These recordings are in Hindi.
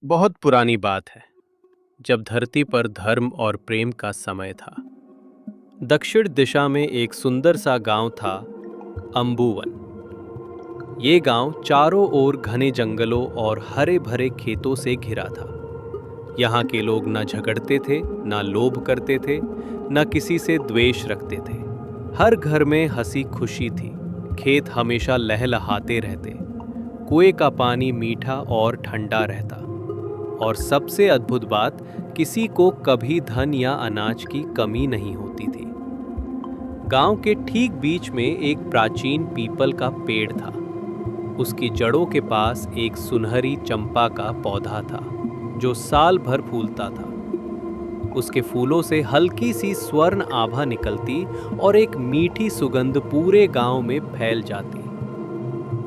बहुत पुरानी बात है, जब धरती पर धर्म और प्रेम का समय था। दक्षिण दिशा में एक सुंदर सा गांव था, अंबुवन। ये गांव चारों ओर घने जंगलों और हरे भरे खेतों से घिरा था। यहाँ के लोग न झगड़ते थे, न लोभ करते थे, न किसी से द्वेष रखते थे। हर घर में हंसी खुशी थी। खेत हमेशा लहलहाते रहते, कुएं का पानी मीठा और ठंडा रहता, और सबसे अद्भुत बात, किसी को कभी धन या अनाज की कमी नहीं होती थी। गांव के ठीक बीच में एक प्राचीन पीपल का पेड़ था। उसकी जड़ों के पास एक सुनहरी चंपा का पौधा था, जो साल भर फूलता था। उसके फूलों से हल्की सी स्वर्ण आभा निकलती और एक मीठी सुगंध पूरे गांव में फैल जाती।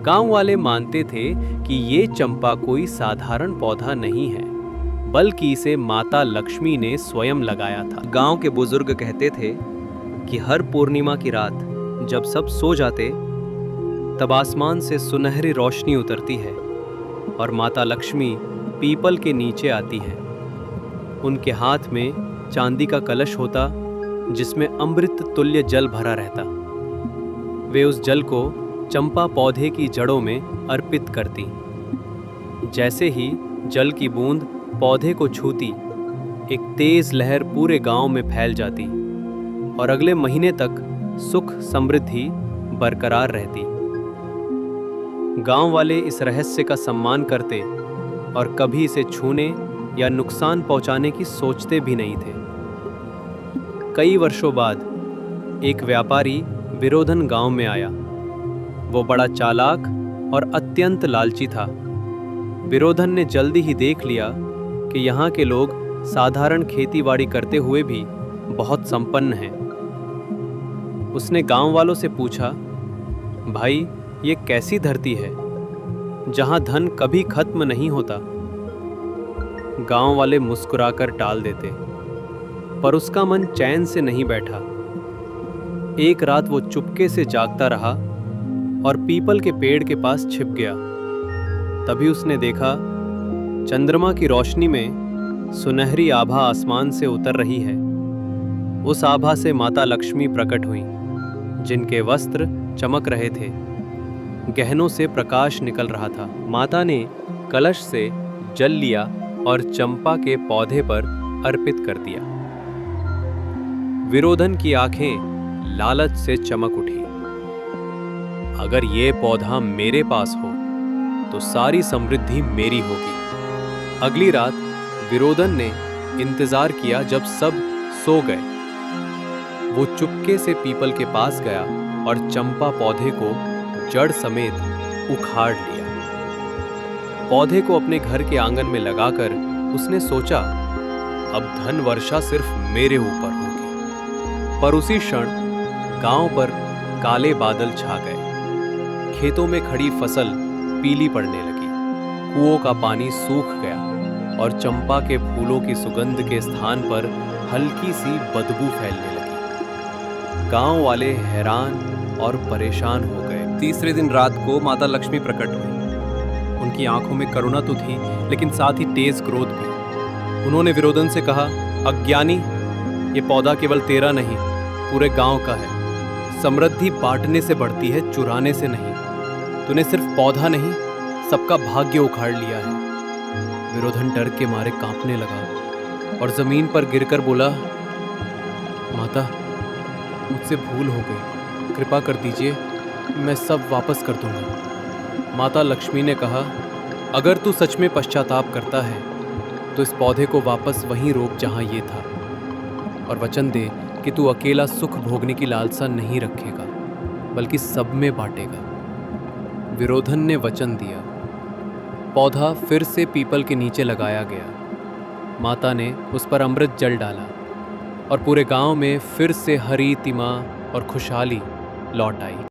गांव वाले मानते थे कि ये चंपा कोई साधारण पौधा नहीं है, बल्कि इसे माता लक्ष्मी ने स्वयं लगाया था। गांव के बुजुर्ग कहते थे कि हर पूर्णिमा की रात जब सब सो जाते, तब आसमान से सुनहरी रोशनी उतरती है और माता लक्ष्मी पीपल के नीचे आती है। उनके हाथ में चांदी का कलश होता, जिसमें अमृत तुल्य जल भरा रहता। वे उस जल को चंपा पौधे की जड़ों में अर्पित करती। जैसे ही जल की बूंद पौधे को छूती, एक तेज लहर पूरे गांव में फैल जाती और अगले महीने तक सुख समृद्धि बरकरार रहती। गांव वाले इस रहस्य का सम्मान करते और कभी इसे छूने या नुकसान पहुंचाने की सोचते भी नहीं थे। कई वर्षों बाद एक व्यापारी विरोधन गांव में आया। वो बड़ा चालाक और अत्यंत लालची था। विरोधन ने जल्दी ही देख लिया कि यहाँ के लोग साधारण खेतीबाड़ी करते हुए भी बहुत संपन्न हैं। उसने गांव वालों से पूछा, भाई, ये कैसी धरती है जहां धन कभी खत्म नहीं होता? गांव वाले मुस्कुराकर टाल देते, पर उसका मन चैन से नहीं बैठा। एक रात वो चुपके से जागता रहा और पीपल के पेड़ के पास छिप गया। तभी उसने देखा, चंद्रमा की रोशनी में सुनहरी आभा आसमान से उतर रही है। उस आभा से माता लक्ष्मी प्रकट हुई, जिनके वस्त्र चमक रहे थे, गहनों से प्रकाश निकल रहा था। माता ने कलश से जल लिया और चंपा के पौधे पर अर्पित कर दिया। विरोधन की आंखें लालच से चमक उठी। अगर ये पौधा मेरे पास हो तो सारी समृद्धि मेरी होगी। अगली रात विरोधन ने इंतजार किया जब सब सो गए। वो चुपके से पीपल के पास गया और चंपा पौधे को जड़ समेत उखाड़ लिया। पौधे को अपने घर के आंगन में लगाकर उसने सोचा, अब धन वर्षा सिर्फ मेरे ऊपर होगी। पर उसी क्षण गांव पर काले बादल छा गए। खेतों में खड़ी फसल पीली पड़ने लगी, कुओं का पानी सूख गया और चंपा के फूलों की सुगंध के स्थान पर हल्की सी बदबू फैलने लगी। गांव वाले हैरान और परेशान हो गए। तीसरे दिन रात को माता लक्ष्मी प्रकट हुई। उनकी आंखों में करुणा तो थी, लेकिन साथ ही तेज क्रोध भी। उन्होंने विरोधन से कहा, अज्ञानी, ये पौधा केवल तेरा नहीं, पूरे गांव का है। समृद्धि बांटने से बढ़ती है, चुराने से नहीं। तूने सिर्फ पौधा नहीं, सबका भाग्य उखाड़ लिया है। विरोधन डर के मारे कांपने लगा और जमीन पर गिरकर बोला, माता, मुझसे भूल हो गई, कृपा कर दीजिए, मैं सब वापस कर दूंगा। माता लक्ष्मी ने कहा, अगर तू सच में पश्चाताप करता है तो इस पौधे को वापस वहीं रोक जहां ये था, और वचन दे कि तू अकेला सुख भोगने की लालसा नहीं रखेगा, बल्कि सब में बांटेगा। विरोधन ने वचन दिया। पौधा फिर से पीपल के नीचे लगाया गया। माता ने उस पर अमृत जल डाला और पूरे गांव में फिर से हरी तिमा और खुशहाली लौट आई।